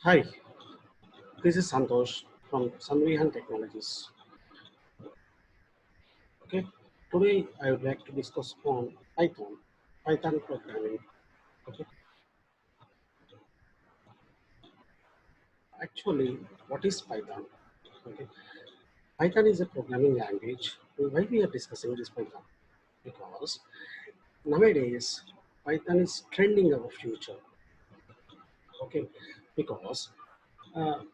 Hi, this is Santosh from Sanvihan Technologies. Okay, today I would like to discuss on Python programming. Okay, actually, what is Python? Okay, Python is a programming language. Why we are discussing this Python? Because nowadays Python is trending our future. Okay, because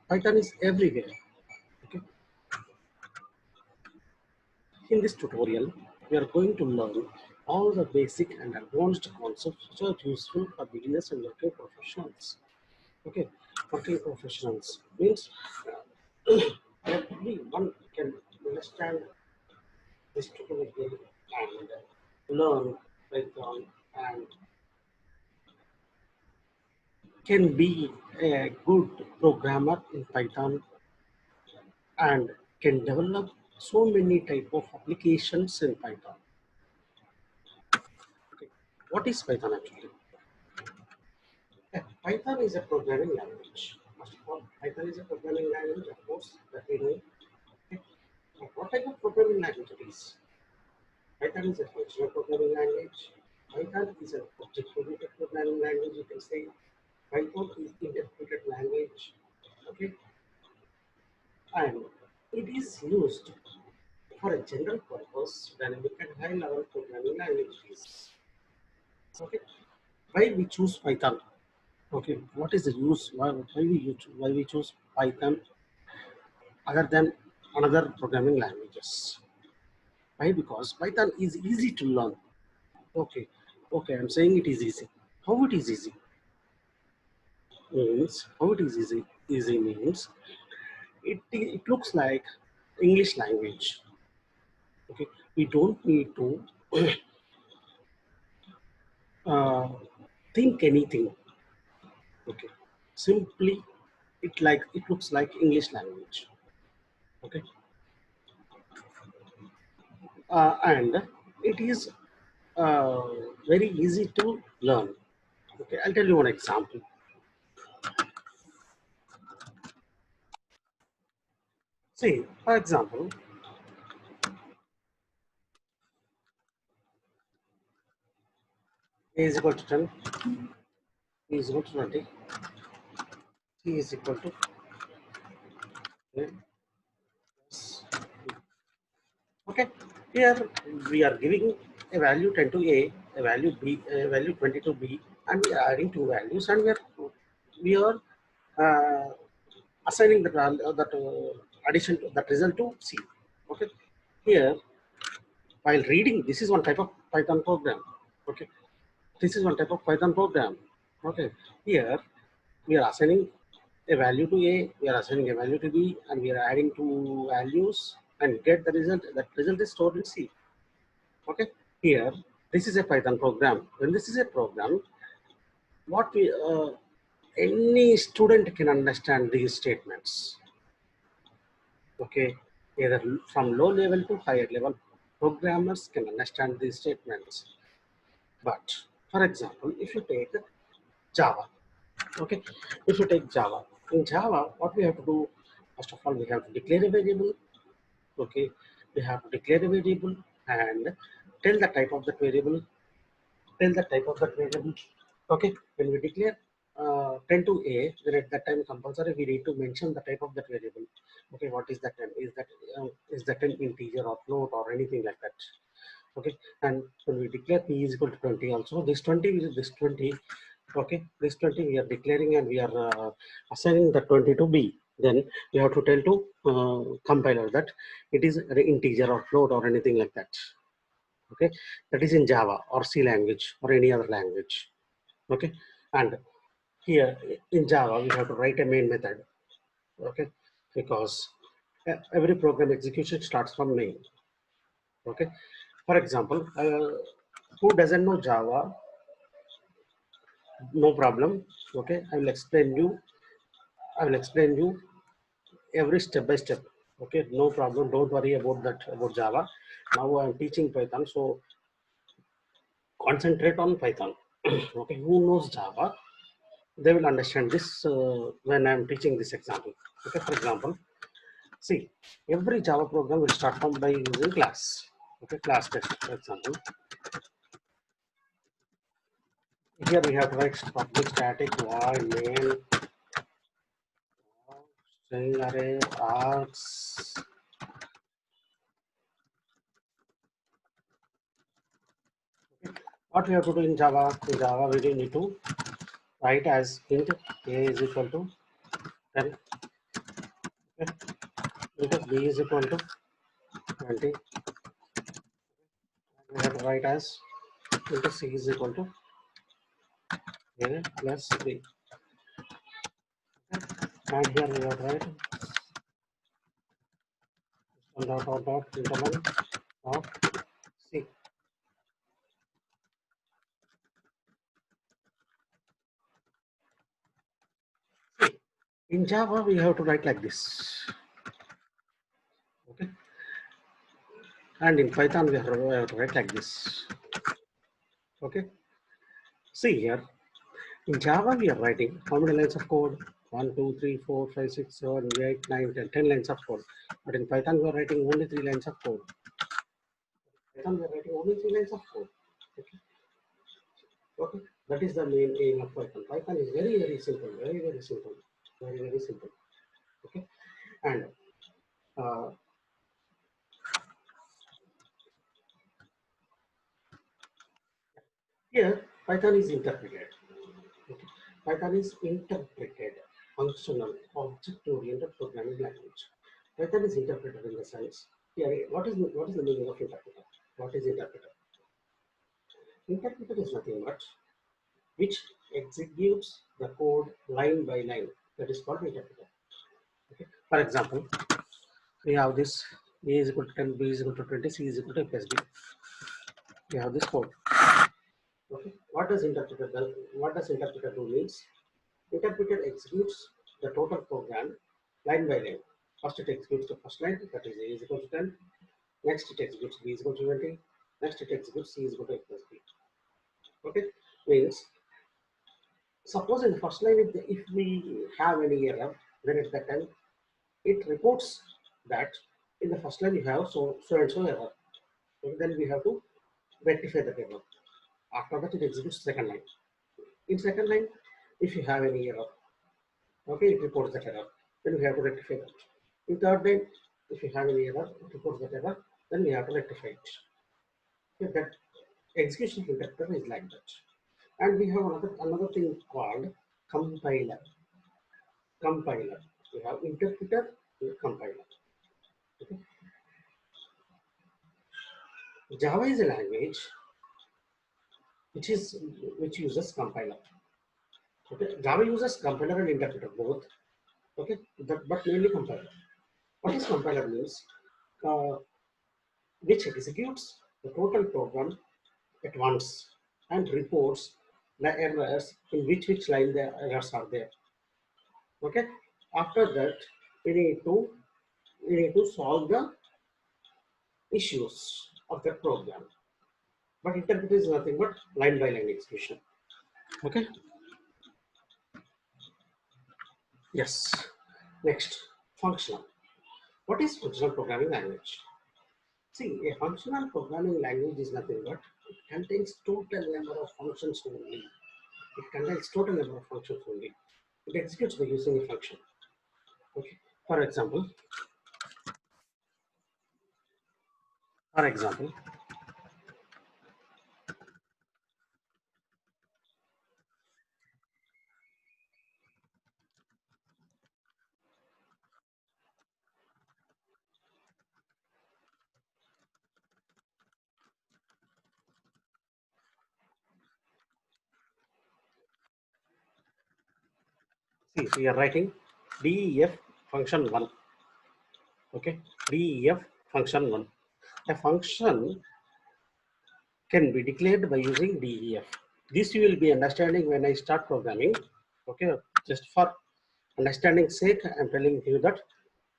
Python is everywhere. Okay, in this tutorial, we are going to learn all the basic and advanced concepts which are useful for beginners and working professionals. Okay, working professionals means that everyone can understand this tutorial and learn Python and can be a good programmer in Python and can develop so many type of applications in Python. Okay. What is Python actually? Yeah, Python is a programming language. First of all, Python is a programming language, of course, that we know. Okay. But what type of programming language it is? Python is a functional programming language. Python is an object-oriented programming language, you can say. Python is interpreted language. Okay. And it is used for a general purpose dynamic and high-level programming languages. Okay. Why we choose Python? Okay. What is the use? Why we choose Python other than another programming languages? Why? Because Python is easy to learn. Okay, okay, I'm saying it is easy. How it is easy? Means how it is easy? Easy means it looks like English language. Okay, we don't need to uh, think anything. Okay, simply it looks like English language. Okay, and it is uh, very easy to learn. Okay, I'll tell you one example. See, for example, A is equal to 10, B is equal to 20, C is equal to A plus B. Okay, here we are giving a value 10 to a value B, a value 20 to B, and we are adding two values, and we are uh, assigning that value, that addition to that result to C. Okay, here while reading, this is one type of Python program. Okay, this is one type of Python program. Okay, here we are assigning a value to A, we are assigning a value to B, and we are adding two values and get the result. That result is stored in C. Okay, here this is a Python program. When this is a program, what we any student can understand these statements. Okay, either from low level to higher level, programmers can understand these statements. But for example, if you take Java, okay, if you take Java, in Java, what we have to do, first of all, we have to declare a variable. Okay, we have to declare a variable and tell the type of that variable. Tell the type of that variable. Okay, when we declare 10 to A, then at that time compulsory we need to mention the type of that variable. Okay, what is that? Is that an integer or float or anything like that? Okay, and when we declare P is equal to 20, also this 20 is this 20. Okay, this 20 we are declaring and we are assigning the 20 to B. Then we have to tell to compiler that it is an integer or float or anything like that. Okay, that is in Java or C language or any other language. Okay, and here in Java we have to write a main method. Okay, because every program execution starts from main. Okay, for example, who doesn't know Java? No problem. Okay, I will explain you every step by step. Okay, no problem, don't worry about that, about Java. Now I am teaching Python, so concentrate on Python. Okay, who knows Java? they will understand this when I'm teaching this example. Okay, for example, see, every Java program will start from by using class. Okay, class test, for example. Here we have to write public static void main string array args. What we have to do in Java? In Java, we need to write as int a is equal to 10, okay, because b is equal to 20. We have to write as int c is equal to a plus b. Okay. And here we have to write dot interval of c. In Java, we have to write like this. Okay. And in Python, we have to write like this. Okay. See here, in Java, we are writing how many lines of code? 1, 2, 3, 4, 5, 6, 7, 8, 9, 10, 10 lines of code. But in Python, we are writing only 3 lines of code. Python, we are writing only 3 lines of code. Okay. Okay. That is the main aim of Python. Python is very, very simple. Very, very simple. Very, very simple. Okay. And uh, here, Python is interpreted. Okay. Python is interpreted, functional, object-oriented programming language. Python is interpreted in the sense. Here, what is the meaning of interpreter? What is interpreter? Interpreter is nothing but which executes the code line by line. That is called interpreter. Okay. For example, we have this a is equal to 10, b is equal to 20, c is equal to a plus b. We have this code. Okay. What does interpreter do means? Interpreter executes the total program line by line. First it executes the first line, that is a is equal to 10. Next it executes b is equal to 20. Next it executes c is equal to a plus b. Okay, means suppose in the first line if we have any error, then at that time it reports that in the first line you have so and so error. So then we have to rectify the error. After that it executes second line. In second line, if you have any error, okay, it reports that error. Then we have to rectify that. In third line, if you have any error, it reports that error. Then we have to rectify it. Okay, that execution interpreter is like that. And we have another thing called compiler. Compiler. We have interpreter and compiler. Okay. Java is a language which uses compiler. Okay. Java uses compiler and interpreter both. Okay, but mainly compiler. What is compiler means? Uh, which executes the total program at once and reports the errors in which line the errors are there. Okay. After that, we need to solve the issues of the program. But interpreter is nothing but line by line execution. Okay. Yes. Next, functional. What is functional programming language? See, a functional programming language is nothing but it contains total number of functions only. It contains total number of functions only. It executes by using a function. Okay. For example, for example, see, we are writing def function 1. Okay, def function 1. A function can be declared by using def. This you will be understanding when I start programming. Okay, just for understanding sake, I'm telling you that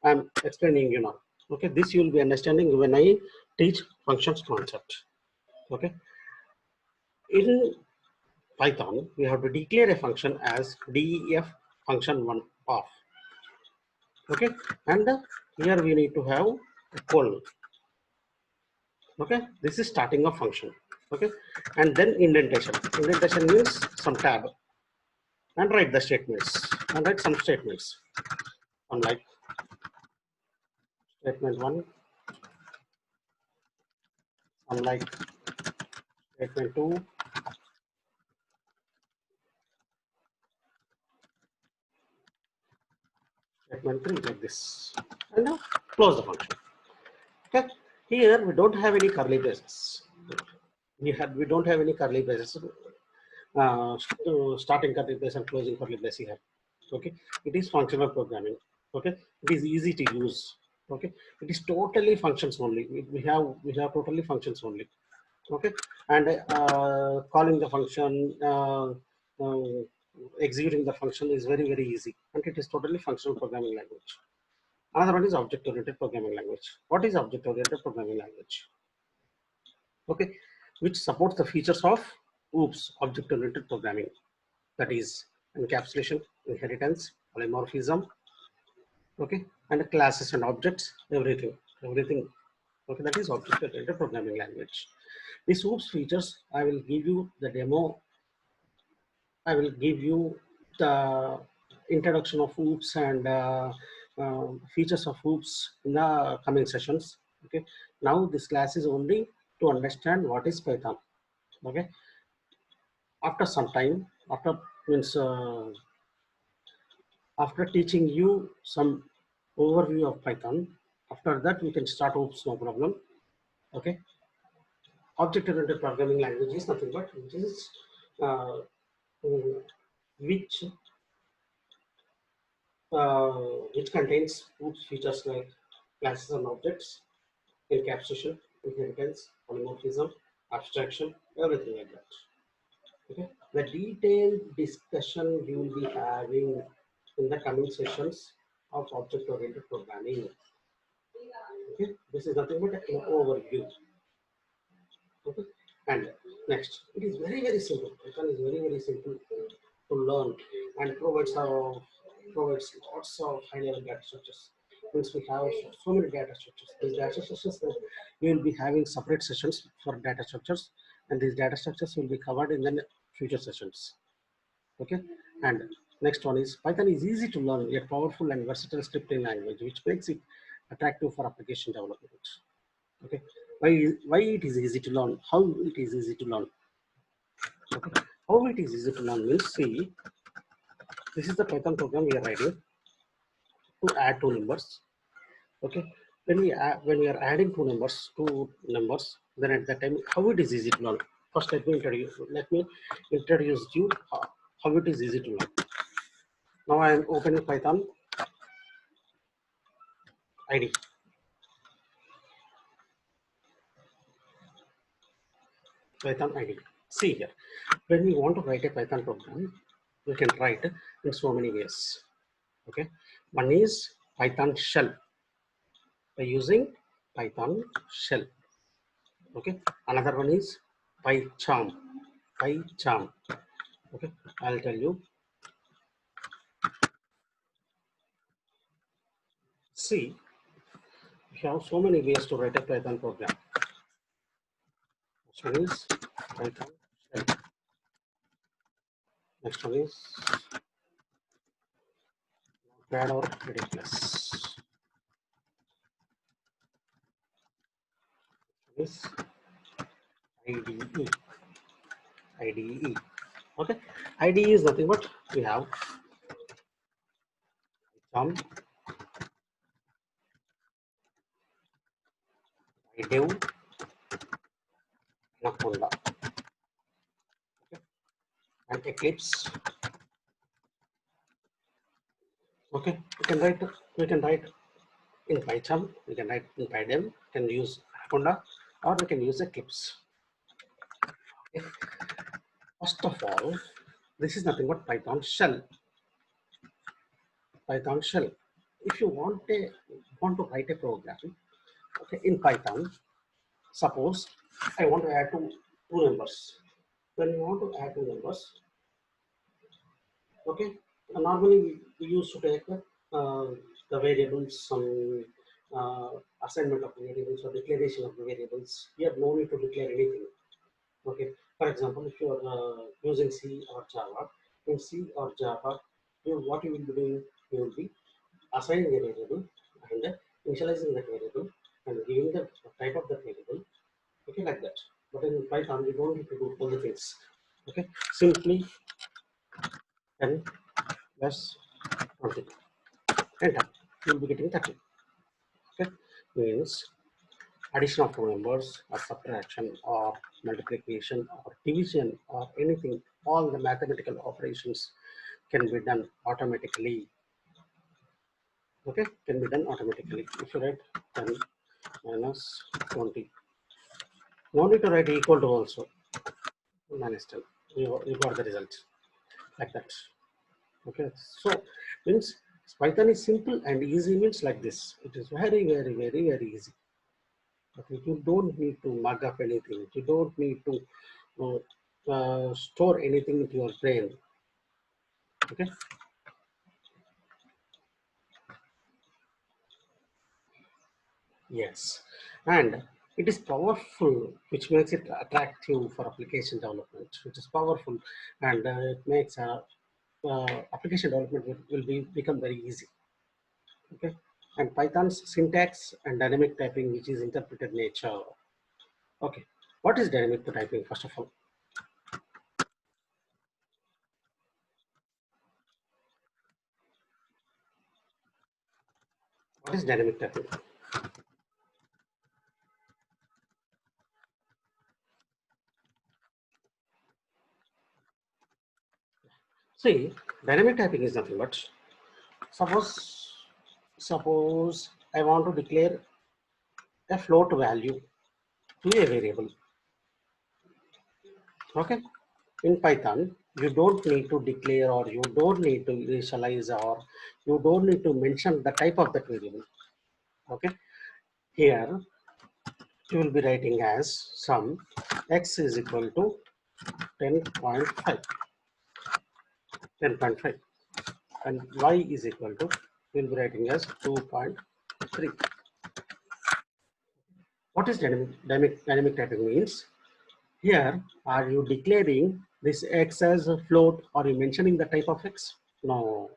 I'm explaining you now. Okay, this you will be understanding when I teach functions concept. Okay, in Python, we have to declare a function as def function one of. Okay, and here we need to have a colon. Okay, this is starting of function. Okay, and then indentation. Indentation means some tab, and write the statements, and write some statements. Unlike statement one, unlike statement two, statement three, like this, and now close the function. Okay, here we don't have any curly braces. We don't have any curly braces. Starting curly brace and closing curly brace here. Okay, it is functional programming. Okay, it is easy to use. Okay, it is totally functions only. We have totally functions only. Okay, and calling the function, executing the function is very easy, and it is totally functional programming language. Another one is object oriented programming language. What is object oriented programming language? Okay, which supports the features of OOPS, object oriented programming, that is encapsulation, inheritance, polymorphism, okay, and classes and objects, everything. Okay, that is object oriented programming language. These OOPS features, I will give you the demo. I will give you the introduction of OOPS and features of OOPS in the coming sessions. Okay, now this class is only to understand what is Python. Okay, after some time, after teaching you some overview of Python, after that we can start OOPS, no problem. Okay, object-oriented programming language is nothing but uh, which uh, which contains OOPS features like classes and objects, encapsulation, inheritance, polymorphism, abstraction, everything like that. Okay, the detailed discussion we will be having in the coming sessions of object-oriented programming. Okay, this is nothing but an overview. Okay, and next, it is very simple. Python is very simple to learn and provides lots of high-level data structures. Since we have so many data structures, these data structures we will be having separate sessions for data structures, and these data structures will be covered in the future sessions. Okay, and next one is Python is easy to learn, yet powerful and versatile scripting language, which makes it attractive for application development. Okay, why it is easy to learn? How it is easy to learn? Okay, how it is easy to learn means, see, this is the Python program we are writing to add two numbers. Okay, when we are adding two numbers, then at that time, how it is easy to learn? First, let me introduce you how it is easy to learn. Now I am opening Python ID. Python ID. See here, when we want to write a Python program, we can write in so many ways. Okay, one is Python shell, by using Python shell. Okay, another one is PyCharm. PyCharm. Okay, I'll tell you. See, we have so many ways to write a Python program. Next one is Python shell. Next one is Notepad or Ridiculous. This IDE. IDE. Okay, IDE is nothing but we have some IDEV, Anaconda, okay, and Eclipse. Okay, we can write in Python, we can write in PyDev, we can use Anaconda, or we can use Eclipse. Okay. First of all, this is nothing but Python shell. Python shell. If you want to write a program, okay, in Python, suppose I want to add two numbers. When you want to add two numbers, okay, normally we used to take the variables, some uh, assignment of variables or declaration of the variables. Here, no need to declare anything. Okay, for example, if you are using C or Java, in C or Java, what you will be doing, you will be assigning a variable and initializing that variable and giving the type of the variable. Okay, like that. But in Python, we don't need to do all the things. Okay, simply 10 plus 20. Enter. You'll be getting 30. Okay, means addition of two numbers or subtraction or multiplication or division or anything, all the mathematical operations can be done automatically. Okay, can be done automatically. If you write 10 minus 20, no need to write equal to also, minus 10. You got the result like that. Okay, so means Python is simple and easy, means like this. It is very, very, very, very easy. Okay, you don't need to mug up anything. You don't need to store anything into your brain. Okay. Yes, and it is powerful, which makes it attractive for application development. Which is powerful, and it makes application development will become very easy. Okay, and Python's syntax and dynamic typing, which is interpreted nature. Okay, what is dynamic typing first of all? What is dynamic typing? See, dynamic typing is nothing but suppose suppose I want to declare a float value to a variable. Okay, in Python, you don't need to declare or you don't need to initialize or you don't need to mention the type of that variable. Okay, here you will be writing as sum x is equal to 10.5, 10.5, and y is equal to, you will be writing as 2.3. What is dynamic typing means? Here, are you declaring this x as a float? Are you mentioning the type of x? No.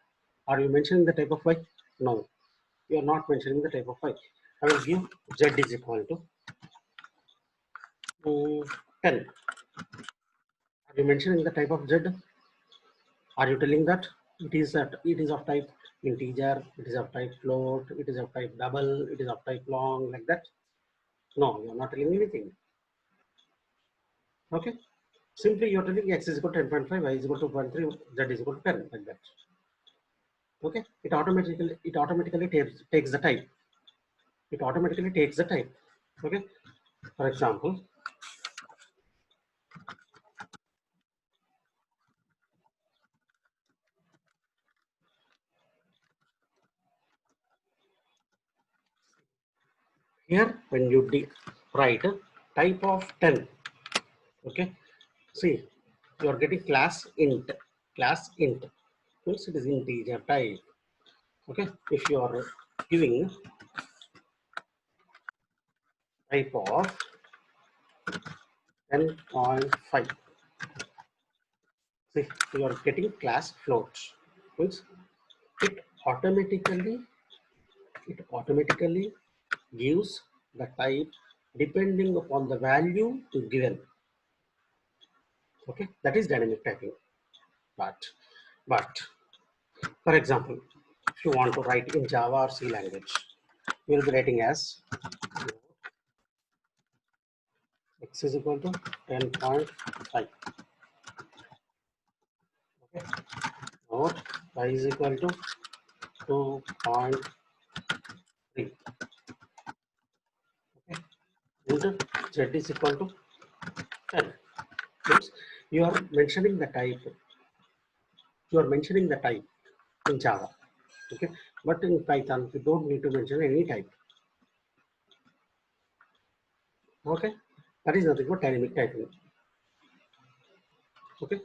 Are you mentioning the type of y? No. You are not mentioning the type of y. I will give z is equal to 10. Are you mentioning the type of z? Are you telling that it is of type integer, it is of type float, it is of type double, it is of type long, like that? No, you are not telling anything. Okay. Simply you are telling x is equal to 10.5, y is equal to 2.3, z is equal to 10, like that. Okay, it automatically takes the type. It automatically takes the type. Okay, for example, here when you write type of 10, okay, see, you are getting class int means it is integer type. Okay, if you are giving type of 10.5, see, you are getting class float, means it automatically it automatically gives the type depending upon the value given. Okay, that is dynamic typing. But for example, if you want to write in Java or C language, you will be writing as x is equal to 10.5. Okay, or y is equal to 2.3. Okay, into z is equal to 10. Means you are mentioning the type. You are mentioning the type in Java. Okay, but in Python, you don't need to mention any type. Okay, that is nothing but dynamic typing. Okay,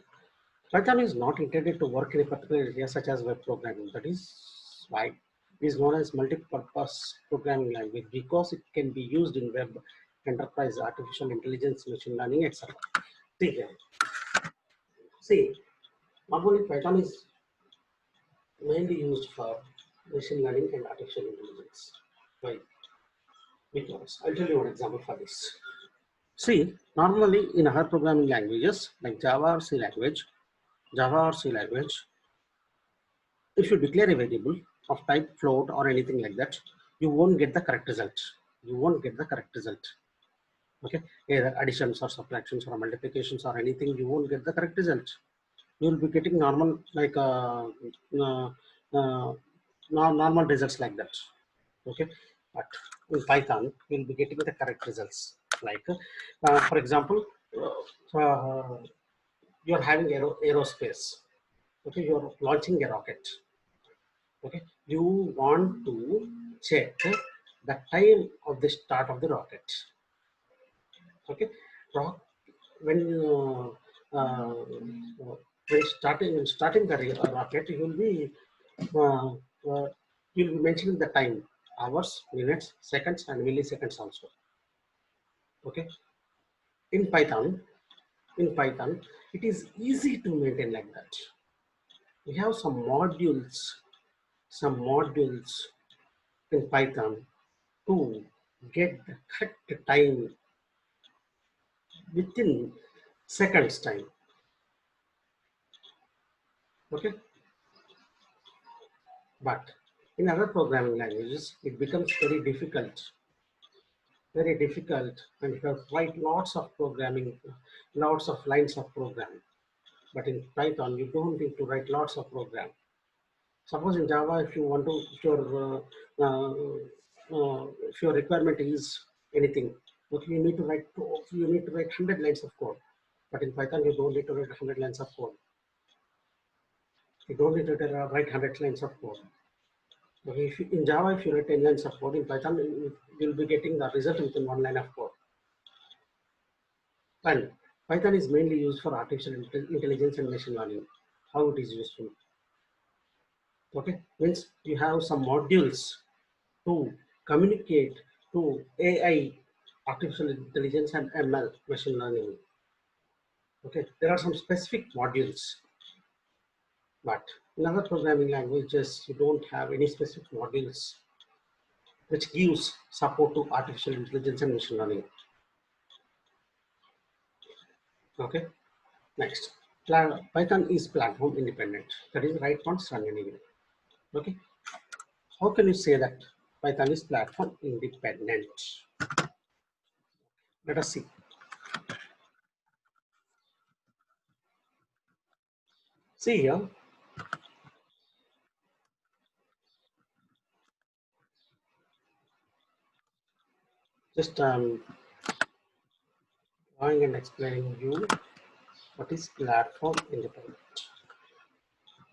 Python is not intended to work in a particular area such as web programming. That is why it is known as multi-purpose programming language, because it can be used in web, enterprise, artificial intelligence, machine learning, etc. See here. See, normally Python is mainly used for machine learning and artificial intelligence. Why? Because I'll tell you one example for this. See, normally in other programming languages like Java or C language, if you declare a variable of type float or anything like that, you won't get the correct result. You won't get the correct result. Okay, either additions or subtractions or multiplications or anything, you won't get the correct result. You will be getting normal like uh, uh, normal results like that. Okay, but in Python, you will be getting the correct results. Like, for example, you are having aerospace. Okay, you are launching a rocket. Okay, you want to check the time of the start of the rocket. Okay, rock when uh, when starting the rocket, you will be uh, uh, you'll be mentioning the time, hours, minutes, seconds, and milliseconds also. Okay, in Python, it is easy to maintain like that. We have some modules in Python to get the correct time within seconds time. Okay, but in other programming languages, it becomes very difficult, and you have to write lots of programming, lots of lines of program. But in Python, you don't need to write lots of program. Suppose in Java, if you want to, if your requirement is anything, okay, you need to write 100 lines of code. But in Python, you don't need to write 100 lines of code. You don't need to write 100 lines of code. Okay, in Java, if you write 10 lines of code, in Python, you'll be getting the result within one line of code. And Python is mainly used for artificial intelligence and machine learning. How it is useful? Okay, means you have some modules to communicate to AI, artificial intelligence, and ML, machine learning. Okay, there are some specific modules, but in other programming languages, you don't have any specific modules which gives support to artificial intelligence and machine learning. Okay, next. Python is platform independent. That is, right once, run anywhere. Okay, how can you say that Python is platform independent? Let us see. See here, just drawing and explaining you what is platform independent.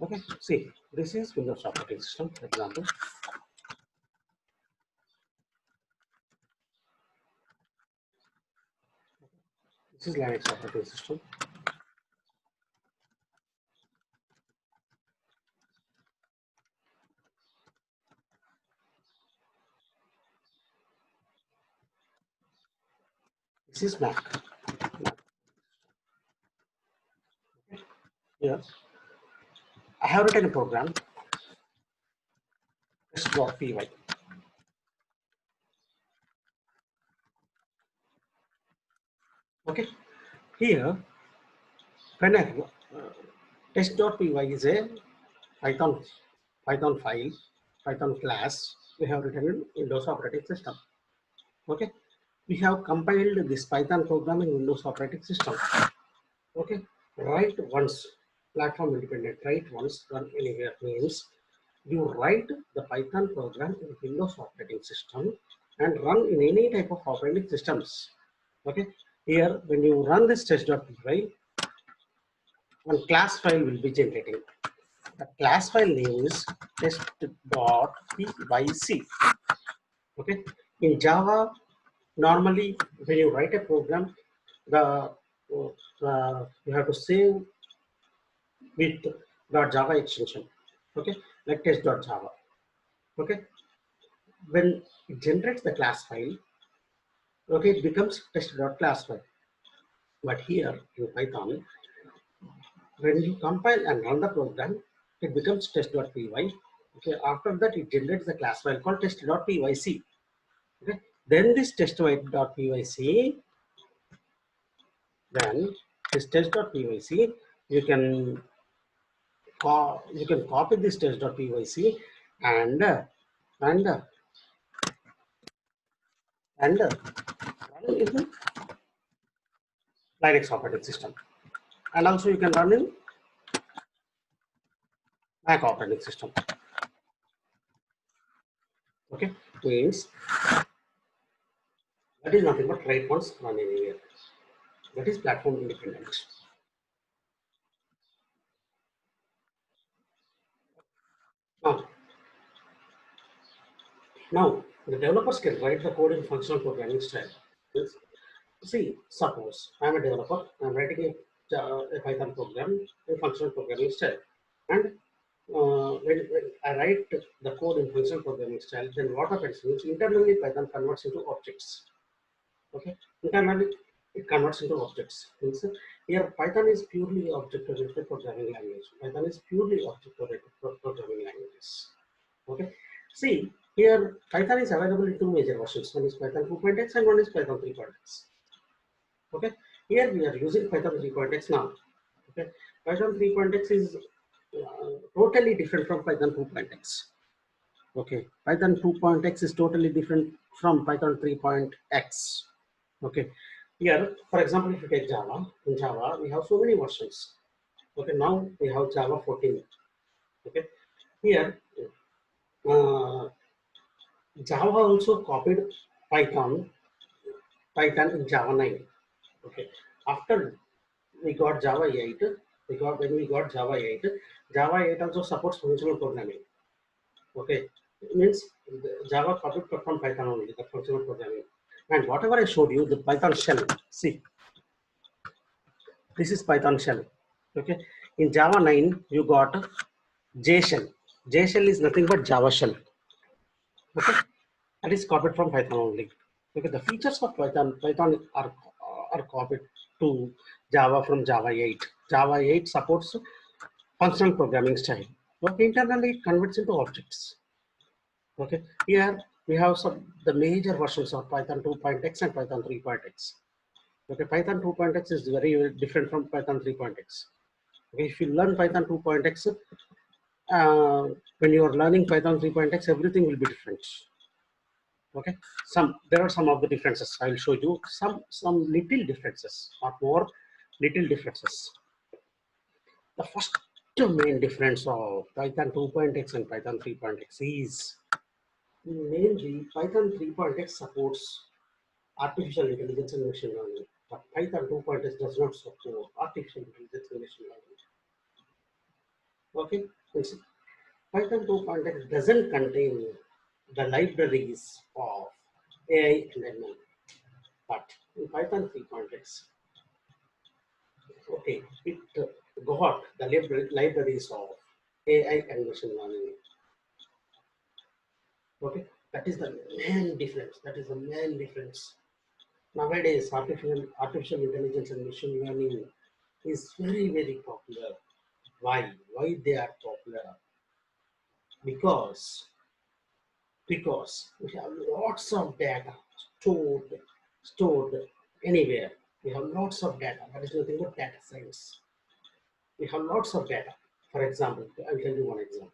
Okay, see, this is Windows operating system, for example. This is Linux operating system. This is Mac. Here, I have written a program, test.py. Okay, here, when I test.py is a Python Python file, Python class we have written in Windows operating system. Okay, we have compiled this Python program in Windows operating system. Okay, write once, platform independent, write once, run anywhere means you write the Python program in Windows operating system and run in any type of operating systems. Okay, here when you run this test.py, one class file will be generating. The class file name is test.pyc. Okay, in Java, normally when you write a program, the you have to save with .java extension. Okay, like test.java. Okay, when it generates the class file, okay, it becomes test.class file. But here in Python, when you compile and run the program, it becomes test.py. Okay, after that it generates the class file called test.pyc. Okay, then this test.pyc, then this test.pyc, you can you can copy this test.pyc and and and run in Linux operating system, and also you can run in Mac operating system. Okay, means that is nothing but write once, run anywhere. That is platform independent. Now, now the developers can write the code in functional programming style. Yes. See, suppose I am a developer, I am writing a Python program in functional programming style, and when I write the code in functional programming style, then what happens is internally Python converts into objects. Okay, internally it converts into objects. Means here Python is purely object-oriented programming language. Python is purely object-oriented programming languages. Okay, see here Python is available in two major versions. One is Python 2.x and one is Python 3.x. Okay, here we are using Python 3.x now. Okay, Python 3.x is totally different from Python 2.x. Okay, Python 2.x is totally different from Python 3.x. Okay, here, for example, if you take Java, in Java, we have so many versions. Okay, now we have Java 14. Okay, here, Java also copied Python, Python in Java 9. Okay, after we got Java 8, when we got Java 8, Java 8 also supports functional programming. Okay, it means Java copied from Python only, the functional programming. And whatever I showed you, the Python shell, see, this is Python shell. Okay, in Java 9, you got J shell. J shell is nothing but Java shell. Okay, that is copied from Python only. Okay, the features of Python are copied to Java from Java 8. Java 8 supports functional programming style. Okay, internally it converts into objects. Okay, here we have some the major versions of Python 2.x and Python 3.x. Okay, Python 2.x is very different from Python 3.x. Okay, if you learn Python 2.x, when you are learning Python 3.x, everything will be different. Okay, there are some of the differences. I will show you some little differences, not more, little differences. The first main difference of Python 2.x and Python 3.x is mainly Python 3.x supports artificial intelligence and machine learning, but Python 2.x does not support artificial intelligence and machine learning. Okay, Python 2.x doesn't contain the libraries of AI and ML, but in Python 3.x, okay, it got the libraries of AI and machine learning. Okay, that is the main difference. That is the main difference. Nowadays, artificial intelligence and machine learning is very popular. Why? Why they are popular? Because because we have lots of data stored anywhere. We have lots of data. That is nothing but data science. We have lots of data. For example, I'll tell you one example.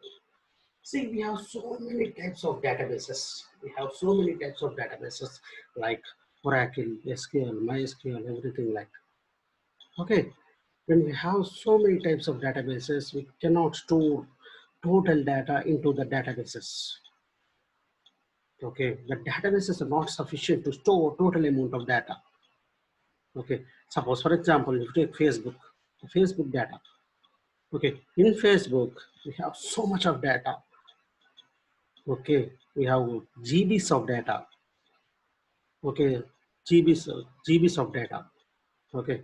See, we have so many types of databases. We have so many types of databases like Oracle, SQL, MySQL, everything like that. Okay. When we have so many types of databases, we cannot store total data into the databases. Okay, the databases are not sufficient to store total amount of data. Okay, suppose for example, if you take Facebook data. Okay, in Facebook, we have so much of data. Okay, we have GBs of data. Okay, GBs of data. Okay,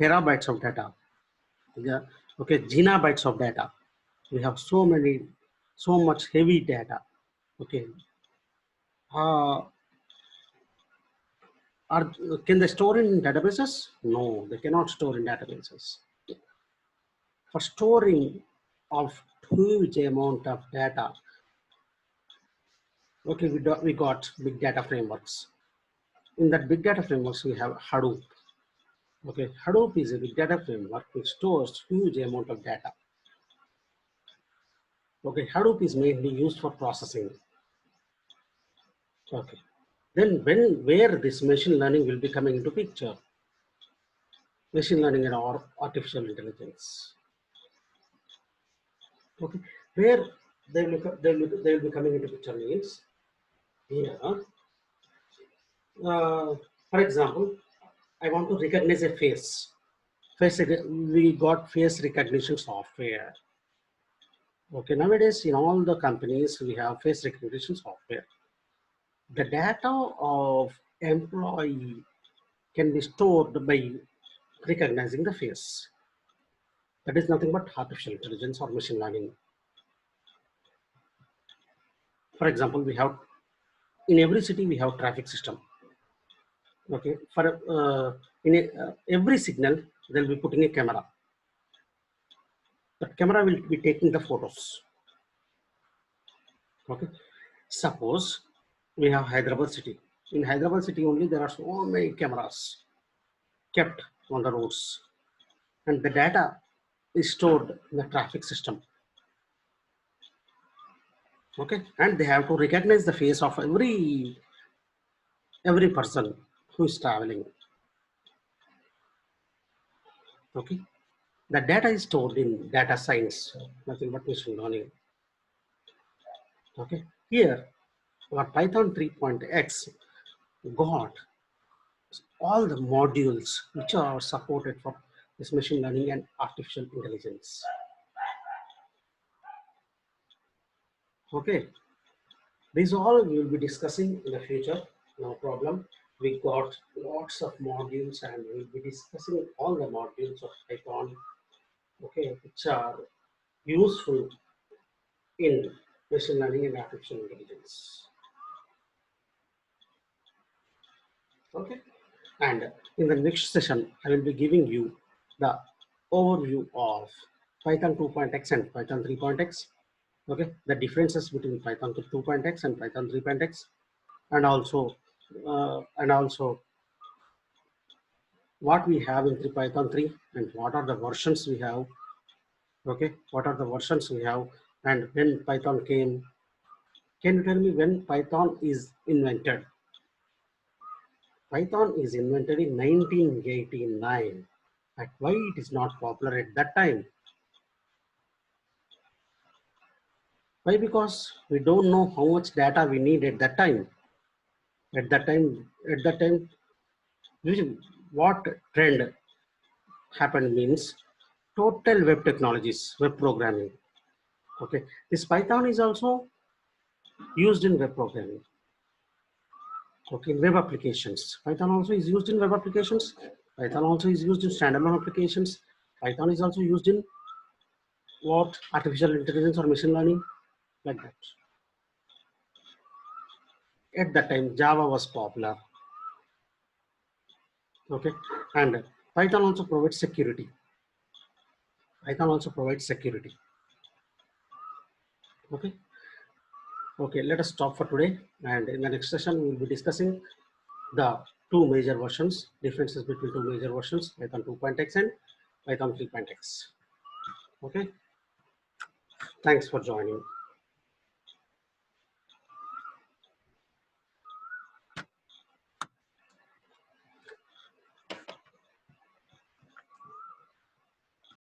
terabytes of data. Yeah. Okay, gigabytes of data. We have so much heavy data. Okay. Uh, are, can they store in databases? No, they cannot store in databases. For storing of huge amount of data, okay, we got big data frameworks. In that big data frameworks, we have Hadoop. Okay, Hadoop is a big data framework which stores huge amount of data. Okay, Hadoop is mainly used for processing. Okay, then where this machine learning will be coming into picture? Machine learning and artificial intelligence. Okay, where they will be coming into picture means here. For example, I want to recognize a face. We got face recognition software. Okay, nowadays in all the companies we have face recognition software. The data of employee can be stored by recognizing the face. That is nothing but artificial intelligence or machine learning. For example, we have in every city we have traffic system. Okay, for every signal they'll be putting a camera. That camera will be taking the photos. Okay, suppose we have Hyderabad city. In Hyderabad city only there are so many cameras kept on the roads, and the data is stored in the traffic system. Okay, and they have to recognize the face of every person who is traveling. Okay, the data is stored in data science, nothing but machine learning. Okay, here our Python 3.x got all the modules which are supported for this machine learning and artificial intelligence. Okay, these all we will be discussing in the future, no problem. We got lots of modules and we will be discussing all the modules of Python, okay, which are useful in machine learning and artificial intelligence. Okay, and in the next session, I will be giving you the overview of Python 2.x and Python 3.x. Okay, the differences between Python 2.x and Python 3.x, and also what we have in Python 3 and what are the versions we have. Okay, what are the versions we have and when Python came. Can you tell me when Python is invented? Python is invented in 1989. Like why it is not popular at that time? Why? Because we don't know how much data we need at that time. At that time, what trend happened means total web technologies, web programming. Okay, this Python is also used in web programming. Okay, web applications. Python also is used in web applications. Python also is used in standalone applications. Python is also used in what? Artificial intelligence or machine learning, like that. At that time, Java was popular. Okay, and Python also provides security. Python also provides security. Okay. Okay, let us stop for today. And in the next session, we will be discussing the two major versions, differences between two major versions, Python 2.x and Python 3.x. Okay. Thanks for joining.